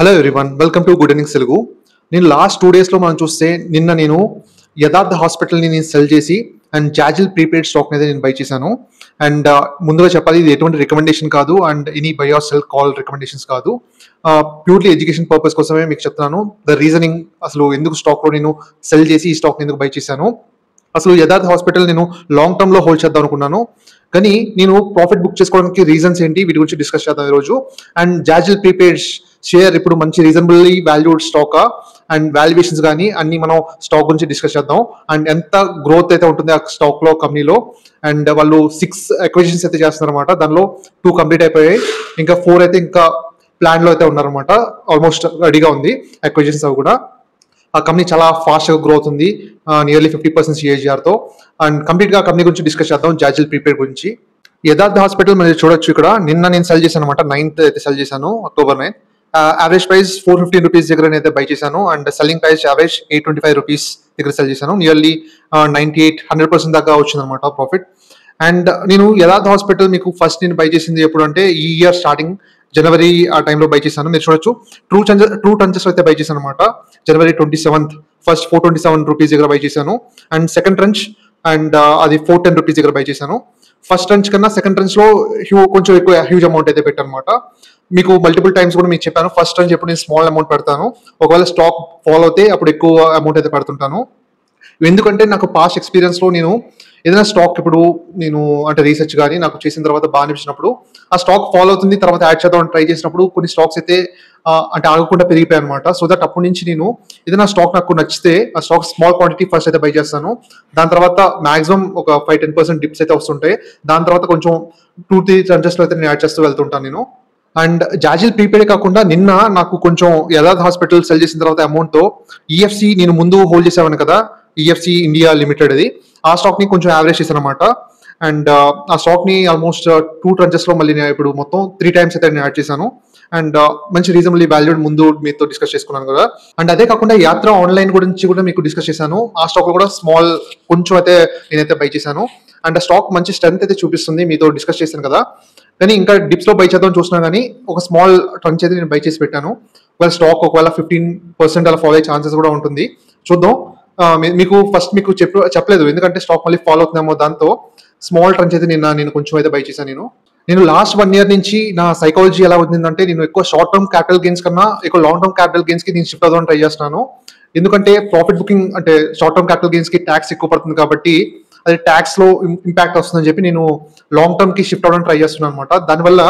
Hello everyone, welcome to good evening Telugu. నేను last 2 డేస్లో మనం చూస్తే నేను యథార్థ హాస్పిటల్ని సెల్ చేసి అండ్ జాజిల్ ప్రీపెయిడ్ స్టాక్ అనేది నేను బై చేశాను. అండ్ ముందుగా చెప్పాలి, ఇది ఎటువంటి రికమెండేషన్ కాదు and any buy or sell call recommendations కాదు. ప్యూర్లీ ఎడ్యుకేషన్ పర్పస్ కోసమే మీకు చెప్తున్నాను. ద రీజనింగ్ అసలు ఎందుకు స్టాక్లో నేను సెల్ చేసి ఈ స్టాక్ ఎందుకు బై చేశాను. అసలు యథార్థ హాస్పిటల్ నేను లాంగ్ టర్మ్లో హోల్డ్ చేద్దాం అనుకున్నాను, కానీ నేను ప్రాఫిట్ బుక్ చేసుకోవడానికి రీజన్స్ ఏంటి వీటి గురించి డిస్కస్ చేద్దాం ఈరోజు. అండ్ జాజిల్ ప్రీపెయిడ్ షేర్ ఇప్పుడు మంచి రీజనబుల్లీ వాల్యూడ్ స్టాకా అండ్ వాల్యుయేషన్స్ కానీ అన్ని మనం స్టాక్ గురించి డిస్కస్ చేద్దాం. అండ్ ఎంత గ్రోత్ అయితే ఉంటుంది ఆ స్టాక్లో కంపెనీలో. అండ్ వాళ్ళు 6 అక్విజిషన్స్ అయితే చేస్తున్నారు అనమాట. దానిలో 2 కంప్లీట్ అయిపోయాయి, ఇంకా 4 అయితే ఇంకా ప్లాన్లో అయితే ఉన్నారనమాట. ఆల్మోస్ట్ రెడీగా ఉంది అక్విజిషన్స్ అవి కూడా. ఆ కంపెనీ చాలా ఫాస్ట్గా గ్రోత్ ఉంది, నియర్లీ 50% CAGRతో. అండ్ కంప్లీట్గా కంపెనీ గురించి డిస్కస్ చేద్దాం, జాజిల్ ప్రీపెయిడ్ గురించి. యథార్థ హాస్పిటల్ మీరు చూడొచ్చు ఇక్కడ. నేను సెల్ చేశాను అనమాట, 9th అయితే సెల్ చేశాను, October 9. యావరేజ్ ప్రైస్ 415 రూపీస్ దగ్గర అయితే బై చేశాను. And selling price average 825 rupees దగ్గర సెల్ చేశాను. నియర్లీ 98-100% దాకా వచ్చింది అనమాట ప్రాఫిట్. అండ్ నేను యథార్థ హాస్పిటల్ మీకు ఫస్ట్ నేను బై చేసింది ఎప్పుడు అంటే ఈ ఇయర్ స్టార్టింగ్ జనవరి ఆ టైంలో బై చేశాను. మీరు చూడొచ్చు, ట్రూ టంచెస్ అయితే బై చేశాను అనమాట. January 27th ఫస్ట్ 427 రూపీస్ దగ్గర బై చేశాను. అండ్ సెకండ్ ట్రంచ్ అండ్ అది 410 రూపీస్ దగ్గర బై చేశాను. ఫస్ట్ ట్రంచ్ కన్నా సెకండ్ ట్రంచ్లో కొంచెం ఎక్కువ హ్యూజ్ అమౌంట్ అయితే పెట్టాను అనమాట. మీకు మల్టిపుల్ టైమ్స్ కూడా మీకు చెప్పాను, ఫస్ట్ ట్రంచ్ ఎప్పుడు నేను స్మాల్ అమౌంట్ పెడతాను, ఒకవేళ స్టాక్ ఫాలో అయితే అప్పుడు ఎక్కువ అమౌంట్ అయితే పెడుతుంటాను. ఎందుకంటే నాకు పాస్ట్ ఎక్స్పీరియన్స్లో నేను ఏదైనా స్టాక్ ఇప్పుడు నేను అంటే రీసెర్చ్ కానీ నాకు చేసిన తర్వాత బాగా అనిపించినప్పుడు ఆ స్టాక్ ఫాలో అవుతుంది, తర్వాత యాడ్ చేద్దాం ట్రై చేసినప్పుడు కొన్ని స్టాక్స్ అయితే అంటే ఆగకుండా పెరిగిపోయాయి అనమాట. సో దట్ అప్పటి నుంచి నేను ఏదైనా స్టాక్ నాకు నచ్చితే ఆ స్టాక్ స్మాల్ క్వాంటిటీ ఫస్ట్ అయితే బై చేస్తాను. దాని తర్వాత మాక్సిమం ఒక 5-10% డిప్స్ అయితే వస్తుంటాయి. దాని తర్వాత కొంచెం 2-3 ట్రంచెస్లో అయితే నేను యాడ్ చేస్తూ వెళ్తుంటాను నేను. అండ్ జాజిల్ ప్రీపెయిడ్ కాకుండా నిన్న నాకు కొంచెం యథార్థ హాస్పిటల్ సెల్ చేసిన తర్వాత అమౌంట్తో EFC నేను ముందు హోల్డ్ చేసేవాను కదా, EFC ఇండియా లిమిటెడ్, అది ఆ స్టాక్ని కొంచెం యావరేజ్ చేశాను అనమాట. అండ్ ఆ స్టాక్ని ఆల్మోస్ట్ 2 ట్రంచెస్లో మళ్ళీ నేను ఇప్పుడు మొత్తం 3 టైమ్స్ అయితే నేను యాడ్ చేశాను. అండ్ మంచి రీజనబుల్లీ వాల్యూడ్ ముందు మీతో డిస్కస్ చేసుకున్నాను కదా. అండ్ అదే కాకుండా యాత్ర ఆన్లైన్ గురించి కూడా మీకు డిస్కస్ చేశాను. ఆ స్టాక్లో కూడా స్మాల్ కొంచెం అయితే నేనైతే బై చేశాను. అండ్ ఆ స్టాక్ మంచి స్ట్రెంత్ అయితే చూపిస్తుంది, మీతో డిస్కస్ చేశాను కదా. కానీ ఇంకా డిప్స్లో బై చేద్దాం చూసినా కానీ ఒక స్మాల్ ట్రంచ్ అయితే నేను బై చేసి పెట్టాను. ఒకవేళ స్టాక్ ఒకవేళ 15% అలా ఫాలో అయ్యే ఛాన్సెస్ కూడా ఉంటుంది, చూద్దాం. మీకు ఫస్ట్ మీకు చెప్పలేదు, ఎందుకంటే స్టాక్ మళ్ళీ ఫాలో అవుతుందేమో దాంతో స్మాల్ ట్రంచ్ అయితే నేను కొంచెం అయితే బై చేశాను. నేను లాస్ట్ 1 year నుంచి నా సైకాలజీ ఎలా ఉందంటే నేను ఎక్కువ షార్ట్ టర్మ్ క్యాపిటల్ గెయిన్స్ కన్నా ఎక్కువ లాంగ్ టర్మ్ క్యాపిటల్ గెయిన్స్కి నేను షిఫ్ట్ అవుదామని ట్రై చేస్తున్నాను. ఎందుకంటే ప్రాఫిట్ బుకింగ్ అంటే షార్ట్ టర్మ్ క్యాపిటల్ గెయిన్స్కి ట్యాక్స్ ఎక్కువ పడుతుంది కాబట్టి అది ట్యాక్స్లో ఇంపాక్ట్ వస్తుందని చెప్పి నేను లాంగ్ టర్మ్కి షిఫ్ట్ అవ్వడానికి ట్రై చేస్తున్నాను అనమాట. దానివల్ల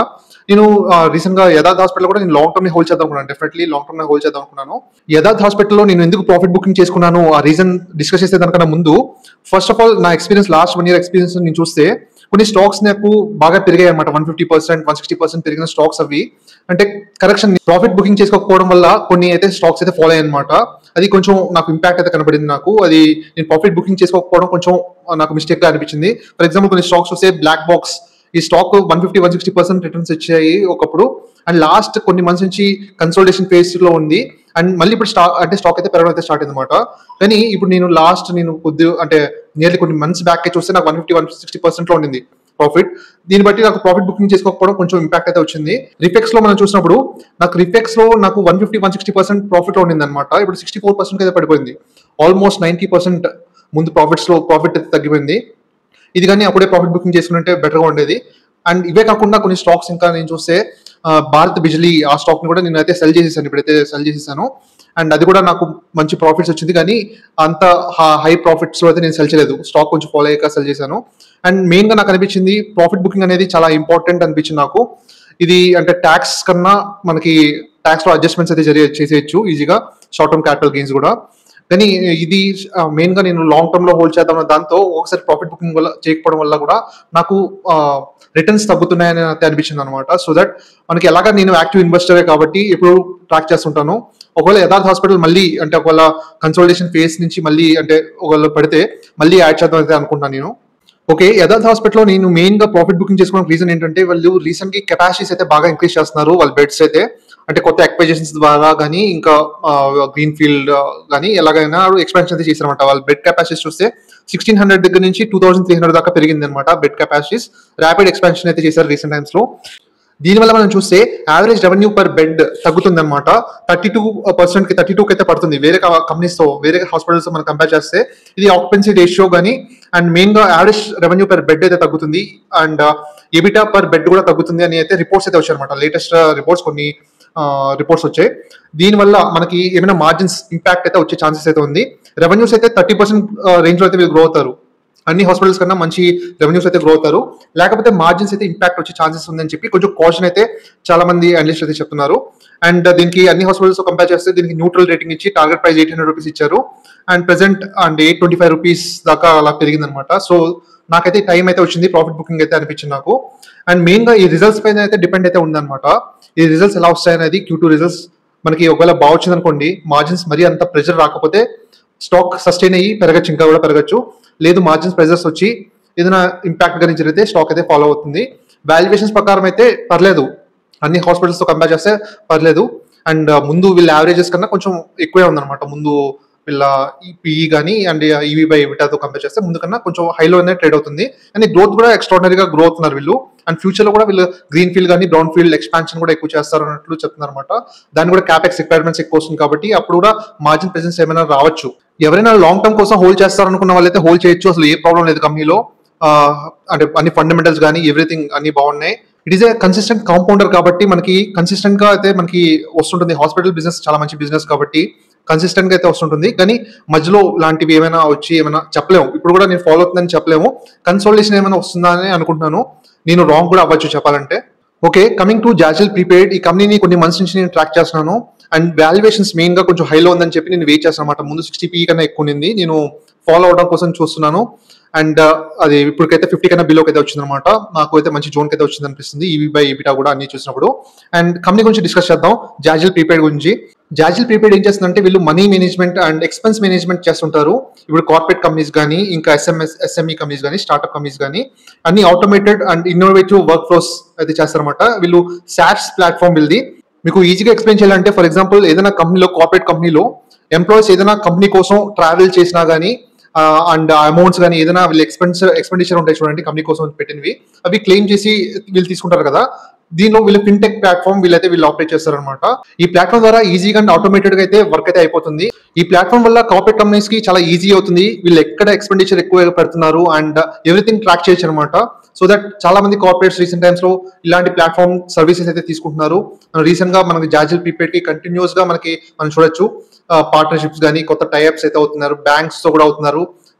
నేను రీసెంట్గా యథార్థ హాస్పిటల్ కూడా నేను లాంగ్ టర్మ్ హోల్డ్ చేద్దాం అనుకున్నాను. డెఫినెట్లీ లాంగ్ టర్మ్ హోల్డ్ చేద్దాం అనుకున్నాను. యథార్థ హాస్పిటల్లో నేను ఎందుకు ప్రాఫిట్ బుకింగ్ చేసుకున్నాను ఆ రీజన్ డిస్కస్ చేసే దానికన్నా ముందు ఫస్ట్ ఆఫ్ ఆల్ నా ఎక్స్పీరియన్స్ లాస్ట్ 1 year ఎక్స్పీరియన్స్ నేను చూస్తే కొన్ని స్టాక్స్ నాకు బాగా పెరిగాయి అనమాట. 150%, 160% పెరిగిన స్టాక్స్ అవి. అంటే కరెక్షన్ ప్రాఫిట్ బుకింగ్ చేసుకోకపోవడం వల్ల కొన్ని అయితే స్టాక్స్ అయితే ఫాలో అయ్యాయి అనమాట. అది కొంచెం నాకు ఇంపాక్ట్ అయితే కనబడింది నాకు. అది నేను ప్రాఫిట్ బుకింగ్ చేసుకోకపోవడం కొంచెం నాకు మిస్టేక్ గా అనిపించింది. ఫర్ ఎగ్జాంపుల్ కొన్ని స్టాక్స్ చూస్తే బ్లాక్ బాక్స్, ఈ స్టాక్ 150-160% రిటర్న్స్ వచ్చాయి ఒకప్పుడు. అండ్ లాస్ట్ కొన్ని మంత్స్ నుంచి కన్సోలిడేషన్ ఫేజ్ లో ఉంది. అండ్ మళ్ళీ ఇప్పుడు స్టాక్ అయితే పెరగడం అయితే స్టార్ట్ అయింది అనమాట. కానీ ఇప్పుడు నేను కొద్దిగా అంటే నియర్లీ కొన్ని మంత్స్ బ్యాక్ చూస్తే నాకు 150-160% లో ఉండింది ప్రాఫిట్. దీన్ని బట్టి నాకు ప్రాఫిట్ బుకింగ్ చేసుకోకపోవడం కొంచెం ఇంపాక్ట్ అయితే వచ్చింది. రిఫెక్స్ లో మనం చూసినప్పుడు నాకు రిఫెక్స్ లో నాకు 150-160% ప్రాఫిట్ లో ఉండింది అనమాట. ఇప్పుడు 64% అయితే పడిపోయింది. ఆల్మోస్ట్ 90% ముందు ప్రాఫిట్ అయితే తగ్గిపోయింది. ఇది కానీ అప్పుడే ప్రాఫిట్ బుకింగ్ చేసుకుంటే బెటర్గా ఉండేది. అండ్ ఇవే కాకుండా కొన్ని స్టాక్స్ ఇంకా నేను చూస్తే భారత్ బిజ్లీ, ఆ స్టాక్ని కూడా నేను అయితే సెల్ చేసేసాను, ఇప్పుడైతే సెల్ చేసేసాను. అండ్ అది కూడా నాకు మంచి ప్రాఫిట్స్ వచ్చింది, కానీ అంత హై ప్రాఫిట్స్లో అయితే నేను సెల్ చేయలేదు. స్టాక్ కొంచెం ఫాలో అయ్యాక సెల్ చేశాను. అండ్ మెయిన్గా నాకు అనిపించింది ప్రాఫిట్ బుకింగ్ అనేది చాలా ఇంపార్టెంట్ అనిపించింది నాకు. ఇది అంటే ట్యాక్స్ కన్నా మనకి ట్యాక్స్లో అడ్జస్ట్మెంట్స్ అయితే చేసేయచ్చు ఈజీగా, షార్ట్ టర్మ్ క్యాపిటల్ గెయిన్స్ కూడా. కానీ ఇది మెయిన్గా నేను లాంగ్ టర్మ్లో హోల్డ్ చేద్దాం దాంతో ఒకసారి ప్రాఫిట్ బుకింగ్ వల్ల చేయకపోవడం వల్ల కూడా నాకు రిటర్న్స్ తగ్గుతున్నాయని అయితే అనిపించింది అనమాట. సో దట్ మనకి ఎలాగా నేను యాక్టివ్ ఇన్వెస్టరే కాబట్టి ఎప్పుడు ట్రాక్ చేస్తుంటాను. ఒకవేళ యథార్థ హాస్పిటల్ మళ్ళీ అంటే ఒకవేళ కన్సోలిడేషన్ ఫేజ్ నుంచి మళ్ళీ అంటే ఒకవేళ పడితే మళ్ళీ యాడ్ చేద్దాం అయితే అనుకుంటున్నాను నేను. ఓకే, యథార్థ హాస్పిటల్లో నేను మెయిన్గా ప్రాఫిట్ బుకింగ్ చేసుకోవడానికి రీజన్ ఏంటంటే వాళ్ళు రీసెంట్గా కెపాసిటీస్ అయితే బాగా ఇంక్రీజ్ చేస్తున్నారు వాళ్ళ బెడ్స్ అయితే. అంటే కొత్త ఎక్విజిషన్స్ ద్వారా కానీ ఇంకా గ్రీన్ ఫీల్డ్ కానీ ఎలాగైనా ఎక్స్పాన్షన్ అయితే చేశారనమాట. వాళ్ళ బెడ్ కెపాసిటీస్ చూస్తే 1600 దగ్గర నుంచి 2300 దాకా పెరిగింది అనమాట బెడ్ కెపాసిటీస్. ర్యాపిడ్ ఎక్స్పాన్షన్ అయితే చేశారు రీసెంట్ టైమ్స్ లో. దీనివల్ల మనం చూస్తే యావరేజ్ రెవెన్యూ పర్ బెడ్ తగ్గుతుంది అనమాట. 32% అయితే పడుతుంది వేరే కంపెనీస్ తో, వేరే హాస్పిటల్స్ తో మనం కంపేర్ చేస్తే. ఇది ఆక్యుపెన్సీ రేషియో కానీ అండ్ మెయిన్ గా యావరేజ్ రెవెన్యూ పర్ బెడ్ అయితే తగ్గుతుంది అండ్ ఎబిటా పర్ బెడ్ కూడా తగ్గుతుంది అని అయితే రిపోర్ట్స్ అయితే వచ్చాయి అనమాట. లేటెస్ట్ రిపోర్ట్స్ కొన్ని రిపోర్ట్స్ వచ్చాయి. దీనివల్ల మనకి ఏమైనా మార్జిన్స్ ఇంపాక్ట్ అయితే వచ్చే ఛాన్సెస్ అయితే ఉంది. రెవెన్యూస్ అయితే 30% రేంజ్ లో అయితే వీళ్ళు గ్రో అవుతారు. అన్ని హాస్పిటల్స్ కన్నా మంచి రెవెన్యూస్ అయితే గ్రో అవుతారు. లేకపోతే మార్జిన్స్ అయితే ఇంపాక్ట్ వచ్చే ఛాన్సెస్ ఉందని చెప్పి కొంచెం కాషన్ అయితే చాలా మంది అనలిస్ట్ అయితే చెప్తున్నారు. అండ్ దీనికి అన్ని హాస్పిటల్స్ కంపేర్ చేస్తే దీనికి న్యూట్రల్ రేటింగ్ ఇచ్చి టార్గెట్ ప్రైస్ 800 రూపీస్ ఇచ్చారు. అండ్ ప్రెసెంట్ అండ్ 825 రూపీస్ దాకా అలా పెరిగింది అనమాట. సో నాకైతే టైం అయితే వచ్చింది, ప్రాఫిట్ బుకింగ్ అయితే అనిపించింది నాకు. అండ్ మెయిన్ గా ఈ రిజల్ట్స్ పైన అయితే డిపెండ్ అయితే ఉందన్నమాట. ఈ రిజల్ట్స్ ఎలా వస్తాయనేది Q2 రిజల్ట్స్ మనకి ఒకవేళ బాగా వచ్చింది అనుకోండి, మార్జిన్స్ మరీ అంత ప్రెషర్ రాకపోతే స్టాక్ సస్టైన్ అయ్యి పెరగచ్చు, ఇంకా కూడా పెరగచ్చు. లేదు మార్జిన్స్ ప్రెజర్స్ వచ్చి ఏదైనా ఇంపాక్ట్ కానీ జరిగితే స్టాక్ అయితే ఫాలో అవుతుంది. వాల్యుయేషన్స్ ప్రకారం అయితే పర్లేదు, అన్ని హాస్పిటల్స్ తో కంపేర్ చేస్తే పర్లేదు. అండ్ ముందు వీళ్ళ యావరేజెస్ కన్నా కొంచెం ఎక్కువే ఉందన్నమాట. ముందు వీళ్ళ పిఈ కానీ అండ్ ఈవీ బై ఎబిటాతో కంపేర్ చేస్తే ముందు కన్నా కొంచెం హైలోనే ట్రేడ్ అవుతుంది. అండ్ గ్రోత్ కూడా ఎక్స్ట్రాడినరీగా గ్రో అవుతున్నారు వీళ్ళు. అండ్ ఫ్యూచర్ లో కూడా వీళ్ళు గ్రీన్ ఫీల్డ్ కానీ బ్రౌన్ ఫీల్డ్ ఎక్స్పాన్షన్ కూడా ఎక్కువ చేస్తారు అన్నట్లు చెప్తున్నారు అనమాట. దాని కూడా క్యాపెక్స్ రిక్వైర్మెంట్స్ ఎక్కువ వస్తుంది కాబట్టి అప్పుడు కూడా మార్జిన్ ప్రెసెన్స్ ఏమైనా రావచ్చు. ఎవరైనా లాంగ్ టర్మ్ కోసం హోల్డ్ చేస్తారనుకున్న వాళ్ళైతే హోల్డ్ చేయొచ్చు, అసలు ఏ ప్రాబ్లం లేదు కంపెనీలో. అంటే అన్ని ఫండమెంటల్స్ కానీ ఎవ్రీథింగ్ అన్ని బాగున్నాయి. It is a consistent compounder కాబట్టి మనకి కన్సిస్టెంట్ గా అయితే మనకి వస్తుంటుంది. హాస్పిటల్ బిజినెస్ చాలా మంచి బిజినెస్ కాబట్టి కన్సిస్టెంట్ గా అయితే వస్తుంటుంది. కానీ మధ్యలో లాంటివి ఏమైనా వచ్చి ఏమైనా చెప్పలేము. ఇప్పుడు కూడా నేను ఫాలో అవుతుందని చెప్పలేము. కన్సోలిడేషన్ ఏమైనా వస్తుందా అని అనుకుంటున్నాను. నేను రాంగ్ కూడా అవ్వచ్చు చెప్పాలంటే. ఓకే, కమింగ్ టు జాజిల్ ప్రీపెయిడ్, ఈ కంపెనీని కొన్ని మంత్స్ నుంచి నేను ట్రాక్ చేస్తున్నాను. అండ్ వాల్యుయేషన్స్ మెయిన్ గా కొంచెం హైలో ఉందని చెప్పి నేను వెయిట్ చేస్తాను అనమాట. ముందు 60 PE కన్నా ఎక్కువ ఉంది, నేను ఫాలో అవడం కోసం చూస్తున్నాను. అండ్ అది ఇప్పటికైతే 50 కన్నా బిలోకి అయితే వచ్చింది అనమాట. నాకు అయితే మంచి జోన్ అయితే వచ్చింది అనిపిస్తుంది ఈవీ బై ఎబిటా కూడా అన్ని చూసినప్పుడు. అండ్ కంపెనీ గురించి డిస్కస్ చేద్దాం, జాజిల్ ప్రీపెయిడ్ గురించి. జాజిల్ ప్రీపెయిడ్ ఏం చేస్తుందంటే వీళ్ళు money management and expense management చేస్తుంటారు. ఇప్పుడు కార్పొరేట్ కంపెనీస్ కానీ ఇంకా ఎస్ఎంఈ కంపెనీస్ కానీ స్టార్ట్అప్ కంపెనీస్ కానీ అన్ని automated and innovative work flows అయితే చేస్తారనమాట. వీళ్ళు SaaS ప్లాట్ఫామ్ వీళ్ళది. మీకు ఈజీగా ఎక్స్ప్లెయిన్ చేయాలంటే ఫర్ ఎగ్జాంపుల్ ఏదైనా కంపెనీలో, కార్పొరేట్ కంపెనీలో ఎంప్లాయీస్ ఏదైనా కంపెనీ కోసం ట్రావెల్ చేసినా కానీ అండ్ అమౌంట్స్ కానీ ఏదైనా వీళ్ళు ఎక్స్పెండిచర్ ఉంటాయి చూడండి కంపెనీ కోసం పెట్టినవి, అవి క్లెయిమ్ చేసి వీళ్ళు తీసుకుంటారు కదా. దీనిలో వీళ్ళు ఫిన్టెక్ ప్లాట్ఫామ్ వీళ్ళు ఆపరేట్ చేస్తారనమాట. ఈ ప్లాట్ఫామ్ ద్వారా ఈజీగా అండ్ ఆటోమేటెడ్ గా అయితే వర్క్ అయితే అయిపోతుంది. ఈ ప్లాట్ఫామ్ వల్ల కార్పొరేట్ కంపెనీస్ కి చాలా ఈజీ అవుతుంది. వీళ్ళు ఎక్కడ ఎక్స్పెండిచర్ ఎక్కువ పెడుతున్నారు అండ్ ఎవ్రీథింగ్ ట్రాక్ చేయొచ్చు అనమాట. సో దట్ చాలా మంది కార్పొరేట్స్ రీసెంట్ టైమ్స్ లో ఇలాంటి ప్లాట్ఫామ్ సర్వీసెస్ అయితే తీసుకుంటున్నారు. రీసెంట్ గా మనకి జాజిల్ ప్రీపెయిడ్ కి కంటిన్యూస్ గా మనం చూడొచ్చు పార్ట్నర్షిప్స్ కానీ కొత్త టైఅప్స్ అయితే అవుతున్నారు. బ్యాంక్స్ తో కూడా అవుతున్నారు.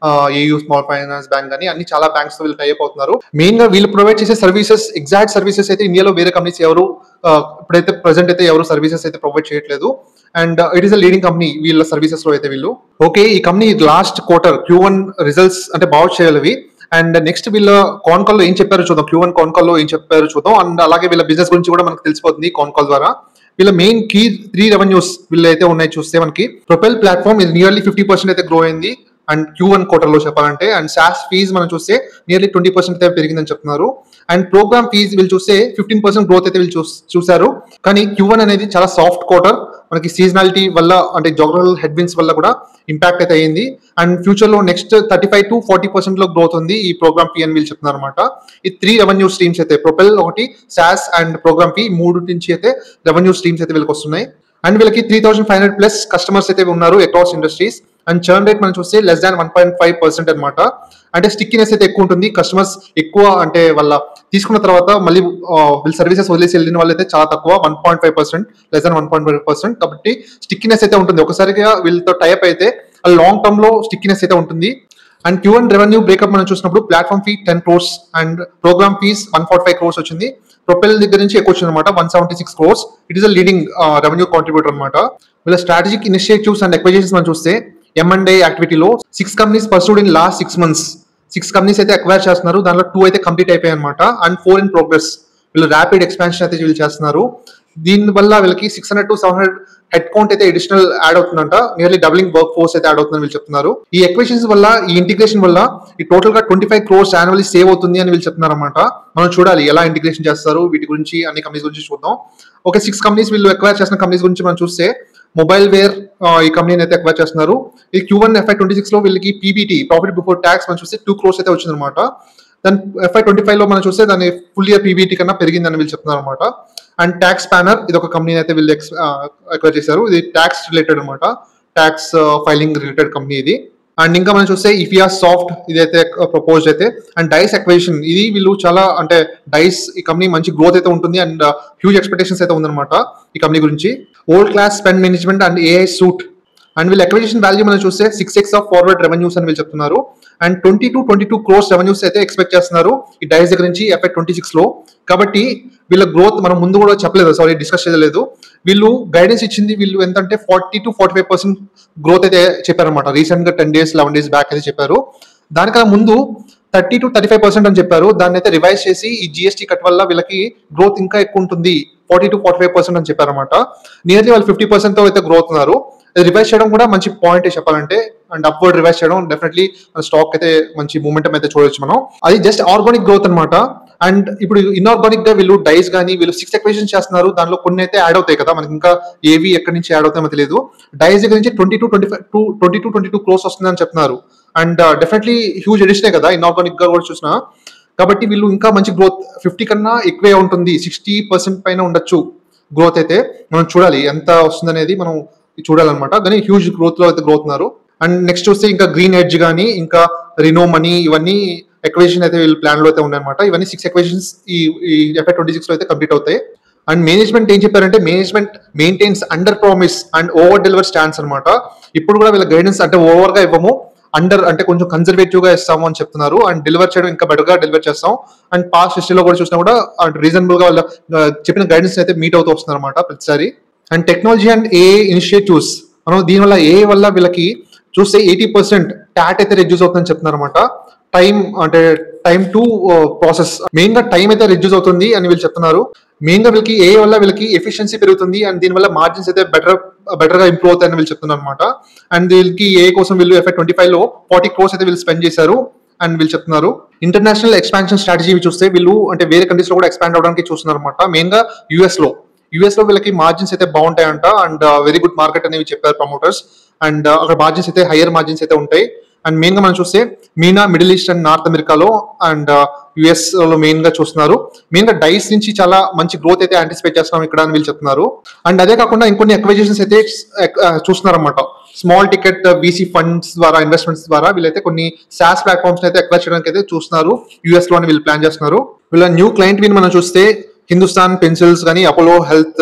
ఏయూ స్మాల్ ఫైనాన్స్ బ్యాంక్ కానీ అన్ని చాలా బ్యాంక్స్ తో వీళ్ళు టైఅప్ అవుతున్నారు. మెయిన్ గా వీళ్ళు ప్రొవైడ్ చేసే సర్వీసెస్, ఎగ్జాక్ట్ సర్వీసెస్ అయితే ఇండియాలో వేరే కంపెనీస్ ఎవరు ఇప్పుడైతే ప్రెసెంట్ అయితే ఎవరు సర్వీసెస్ అయితే ప్రొవైడ్ చేయట్లేదు. And it is a leading company వీళ్ళ సర్వీసెస్ లో అయితే వీళ్ళు. ఓకే, ఈ company last quarter Q1 results అంటే బాగా చేయాలి. అండ్ నెక్స్ట్ వీళ్ళ కాన్ కాల్ లో ఏం చెప్పారో చూద్దాం. Q1 కాన్ కాల్ లో ఏం చెప్పారో చూద్దాం. అండ్ అలాగే వీళ్ళ బిజినెస్ గురించి కూడా మనకు తెలిసిపోతుంది కాన్ కాల్ ద్వారా. వీళ్ళ మెయిన్ కీ 3 రెవెన్యూస్ వీళ్ళు అయితే ఉన్నాయి చూస్తే మనకి. ప్రొపెల్ ప్లాట్ఫామ్ ఇది నియర్లీ 50% అయితే గ్రో అయింది అండ్ Q1 క్వార్టర్ లో చెప్పాలంటే. అండ్ SaaS ఫీజ్ మనం చూస్తే నియర్లీ 20% అయితే పెరిగిందని చెప్తున్నారు. అండ్ ప్రోగ్రామ్ ఫీజ్ వీళ్ళు చూస్తే 15% గ్రోత్ అయితే వీళ్ళు చూసారు. కానీ Q1 అనేది చాలా సాఫ్ట్ క్వార్టర్, మనకి సీజనాలిటీ వల్ల అంటే జోగ్రఫికల్ హెడ్విన్స్ వల్ల కూడా ఇంపాక్ట్ అయితే అయ్యింది. అండ్ ఫ్యూచర్ లో నెక్స్ట్ 35 to 40% లో గ్రోత్ ఉంది ఈ ప్రోగ్రామ్ ఫీ అని వీళ్ళు చెప్తున్నారు అనమాట. ఈ 3 రెవెన్యూ స్ట్రీమ్స్ అయితే ప్రొపెల్ ఒకటి, SaaS అండ్ ప్రోగ్రామ్ ఫీ, 3 నుంచి అయితే రెవెన్యూ స్ట్రీమ్స్ అయితే వీళ్ళకి వస్తున్నాయి. అండ్ వీళ్ళకి 3500+ కస్టమర్స్ అయితే ఉన్నారు across industries. And churn rate మనం చూస్తే లెస్ దాన్ 1.5% అనమాట. అంటే స్టిక్కినెస్ అయితే ఎక్కువ ఉంటుంది. కస్టమర్స్ ఎక్కువ అంటే వాళ్ళ తీసుకున్న తర్వాత మళ్ళీ వీళ్ళ సర్వీసెస్ వదిలేసి వెళ్ళిన వాళ్ళు అయితే చాలా తక్కువ, 1.5%, లెస్ దాన్ 1.5%. కాబట్టి స్టిక్కినెస్ అయితే ఉంటుంది. ఒకసారిగా వీళ్ళతో టైప్ అయితే లాంగ్ టర్మ్ లో స్టిక్కినెస్ అయితే ఉంటుంది. అండ్ Q1 రెవెన్యూ బ్రేకప్ మనం చూసినప్పుడు platform fee 10 crores and program fees 145 crores వచ్చింది. ప్రొపెల్ దగ్గర నుంచి ఎక్కువ వచ్చింది అనమాట, 176 crores. It is a leading revenue contributor అనమాట. వీళ్ళ స్ట్రాటజిక్ ఇనిషియేటివ్స్ అండ్ ఎక్విజిషన్స్ మనం చూస్తే M&A యాక్టివిటీలో 6 companies pursued in last 6 months. 6 companies అయితే అక్వైర్ చేస్తున్నారు. దాంట్లో 2 అయితే కంప్లీట్ అయిపోయాయి అనమాట. And 4 in progress. వీళ్ళు ర్యాపిడ్ ఎక్స్పాన్షన్ అయితే వీళ్ళు చేస్తున్నారు. దీని వల్ల వీళ్ళకి 600 to 700 హెడ్ కౌంట్ అయితే అడిషనల్ యాడ్ అవుతుందంట. నియర్లీ డబులింగ్ వర్క్ ఫోర్స్ అయితే యాడ్ అవుతుందని వీళ్ళు చెప్తున్నారు. ఈ ఎక్విజిషన్స్ వల్ల, ఈ ఇంటిగ్రేషన్ వల్ల ఈ టోటల్ గా 25 crores యాన్యువల్లీ సేవ్ అవుతుంది అని వీళ్ళు చెప్తున్నారు అనమాట. మనం చూడాలి ఎలా ఇంటిగ్రేషన్ చేస్తారు, వీటి గురించి అన్ని కంపెనీస్ గురించి చూద్దాం. ఓకే, 6 కంపెనీస్ వీళ్ళు అక్వైర్ చేసిన కంపెనీస్ గురించి మనం చూస్తే మొబైల్ వేర్ ఈ కంపెనీని అయితే అక్వైర్ చేస్తున్నారు. ఈ Q1 FY26 లో వీళ్ళకి PBT, ప్రాఫిట్ బిఫోర్ ట్యాక్స్ మనం చూస్తే 2 crores అయితే వచ్చింది అనమాట. దాని FY25 లో మనం చూస్తే దాని ఫుల్ ఇయర్ పీబీటీ కన్నా పెరిగిందని వీళ్ళు చెప్తున్నారు అనమాట. అండ్ ట్యాక్స్ ప్యానర్ ఇది ఒక కంపెనీ అయితే వీళ్ళు ఎక్వైర్ చేశారు. ఇది ట్యాక్స్ రిలేటెడ్ అనమాట, ట్యాక్స్ ఫైలింగ్ రిలేటెడ్ కంపెనీ ఇది. అండ్ ఇంకా మనం చూస్తే ఇఫియా సాఫ్ట్ ఇదైతే ప్రపోజ్ అయితే, అండ్ డైస్ అక్విజిషన్ ఇది వీళ్ళు చాలా అంటే డైస్ ఈ కంపెనీ మంచి గ్రోత్ అయితే ఉంటుంది అండ్ హ్యూజ్ ఎక్స్పెక్టేషన్స్ అయితే ఉందన్నమాట ఈ కంపెనీ గురించి. Old class spend management and AI suit and వీళ్ళ అక్విజిషన్ వాల్యూ మనం చూస్తే 6x ఆఫ్ ఫార్వర్డ్ రెవెన్యూస్ అని వీళ్ళు చెప్తున్నారు. అండ్ 22 crores రెవెన్యూస్ అయితే ఎక్స్పెక్ట్ చేస్తున్నారు ఈ డైస్ దగ్గర నుంచి FY26 లో. కాబట్టి వీళ్ళ గ్రోత్ మనం ముందు కూడా చెప్పలేదు, సారీ డిస్కస్ చేయలేదు. వీళ్ళు గైడెన్స్ ఇచ్చింది వీళ్ళు ఎంతంటే 40 to 45% గ్రోత్ అయితే చెప్పారనమాట. రీసెంట్ గా 10 days 11 days బ్యాక్ అయితే చెప్పారు. దానికన్నా ముందు 30 to 35% అని చెప్పారు. దాన్ని అయితే రివైజ్ చేసి ఈ GST కట్ వల్ల వీళ్ళకి గ్రోత్ ఇంకా ఎక్కువ ఉంటుంది, 40 to 45% అని చెప్పారనమాట. నియర్లీ వాళ్ళు 50% తో అయితే గ్రోత్ ఉన్నారు. రివైజ్ చేయడం కూడా మంచి పాయింట్ చెప్పాలంటే, అండ్ అప్వర్డ్ రివైజ్ చేయడం డెఫినెట్లీ మన స్టాక్ అయితే మంచి మూమెంటం అయితే చూడొచ్చు మనం. అది జస్ట్ ఆర్గానిక్ గ్రోత్ అనమాట. అండ్ ఇప్పుడు ఇన్ఆర్గానిక్ గా వీళ్ళు డైస్ కానీ వీళ్ళు 6 అక్విజిషన్స్ చేస్తున్నారు. దానిలో కొన్ని అయితే యాడ్ అవుతాయి కదా, మనకి ఇంకా ఏవి ఎక్కడి నుంచి యాడ్ అవుతాయో తెలియదు. డైస్ దగ్గర నుంచి 20 to 22 crores వస్తుందని చెప్తున్నారు. అండ్ డెఫినెట్లీ హ్యూజ్ ఎడిషనే కదా ఇన్ఆర్గానిక్ గా కూడా చూసినా. కాబట్టి వీళ్ళు ఇంకా మంచి గ్రోత్ 50 కన్నా ఎక్కువే ఉంటుంది, 60% పైన ఉండొచ్చు గ్రోత్ అయితే. మనం చూడాలి ఎంత వస్తుంది అనేది మనం చూడాలన్నమాట. కానీ హ్యూజ్ గ్రోత్ లో అయితే గ్రోత్ ఉన్నారు. అండ్ నెక్స్ట్ చూస్తే ఇంకా గ్రీన్ ఎడ్జ్ కానీ ఇంకా రినో మనీ ఇవన్నీ ఎక్విజిషన్ అయితే వీళ్ళు ప్లాన్ లో అయితే ఉన్నాయన్నమాట. ఇవన్నీ 6 ఎక్విజిషన్స్ ఈ FY26 లో అయితే కంప్లీట్ అవుతాయి. అండ్ మేనేజ్మెంట్ ఏం చెప్పారంటే, management maintains under promise and over deliver stands అనమాట. ఇప్పుడు కూడా వీళ్ళ గైడెన్స్ అంటే ఓవర్ గా ఇవ్వము, అండర్ అంటే కొంచెం కన్జర్వేటివ్ గా ఇస్తాము అని చెప్తున్నారు. అండ్ డెలివర్ చేయడం ఇంకా బెటర్ గా డెలివర్ చేస్తాం. అండ్ పాస్ట్ హిస్టరీలో కూడా చూసినా కూడా రీజనబుల్ గా వాళ్ళ చెప్పిన గైడెన్స్ అయితే మీట్ అవుతూ వస్తున్నారు అనమాట ప్రతిసారి. And technology and AI initiatives, మనం దీనివల్ల ఏఐ వల్ల వీళ్ళకి చూస్తే 80% ట్యాట్ అయితే రెడ్యూస్ అవుతుందని చెప్తున్నారు అనమాట. టైం టు ప్రాసెస్ మెయిన్ గా టైం అయితే రెడ్యూస్ అవుతుంది అని వీళ్ళు చెప్తున్నారు. మెయిన్ గా వీళ్ళకి ఏఐ వల్ల వీళ్ళకి ఎఫిషియన్సీ పెరుగుతుంది అండ్ దీనివల్ల మార్జిన్స్ అయితే బెటర్ గా ఇంప్రూవ్ అవుతాయని వీళ్ళు చెప్తున్నారు అనమాట. అండ్ వీళ్ళకి ఏఐ కోసం వీళ్ళు FY25 లో 40 crores అయితే వీళ్ళు స్పెండ్ చేశారు అని వీళ్ళు చెప్తున్నారు. ఇంటర్నేషనల్ ఎక్స్పాన్షన్ స్ట్రాటజీ చూస్తే వీళ్ళు అంటే వేరే కంట్రీస్ లో కూడా ఎక్స్పాండ్ అవడానికి చూస్తున్నారు అనమాట. మెయిన్ గా యుఎస్ లో వీళ్ళకి మార్జిన్స్ అయితే బాగుంటాయంట అండ్ వెరీ గుడ్ మార్కెట్ అనేవి చెప్పారు ప్రమోటర్స్. అండ్ అక్కడ మార్జిన్స్ అయితే హయ్యర్ మార్జిన్స్ అయితే ఉంటాయి. అండ్ మెయిన్ గా మనం చూస్తే Meena middle east and north అమెరికాలో అండ్ యుఎస్ లో మెయిన్ గా చూస్తున్నారు. మెయిన్ గా డైస్ నుంచి చాలా మంచి గ్రోత్ అయితే యాంటిసిపేట్ చేస్తున్నాం ఇక్కడ అని వీళ్ళు చెప్తున్నారు. అండ్ అదే కాకుండా ఇంకొన్ని అక్విజిషన్స్ అయితే చూస్తున్నారు అనమాట. స్మాల్ టికెట్ VC ఫండ్స్ ద్వారా ఇన్వెస్ట్మెంట్స్ ద్వారా వీళ్ళైతే కొన్ని SaaS ప్లాట్ఫామ్స్ అయితే అక్వైర్ చేయడానికి అయితే చూస్తున్నారు యుఎస్ లో అని వీళ్ళు ప్లాన్ చేస్తున్నారు. వీళ్ళ న్యూ క్లయింట్ విన్ మనం చూస్తే హిందుస్థాన్ పెన్సిల్స్ కానీ, అపోలో హెల్త్,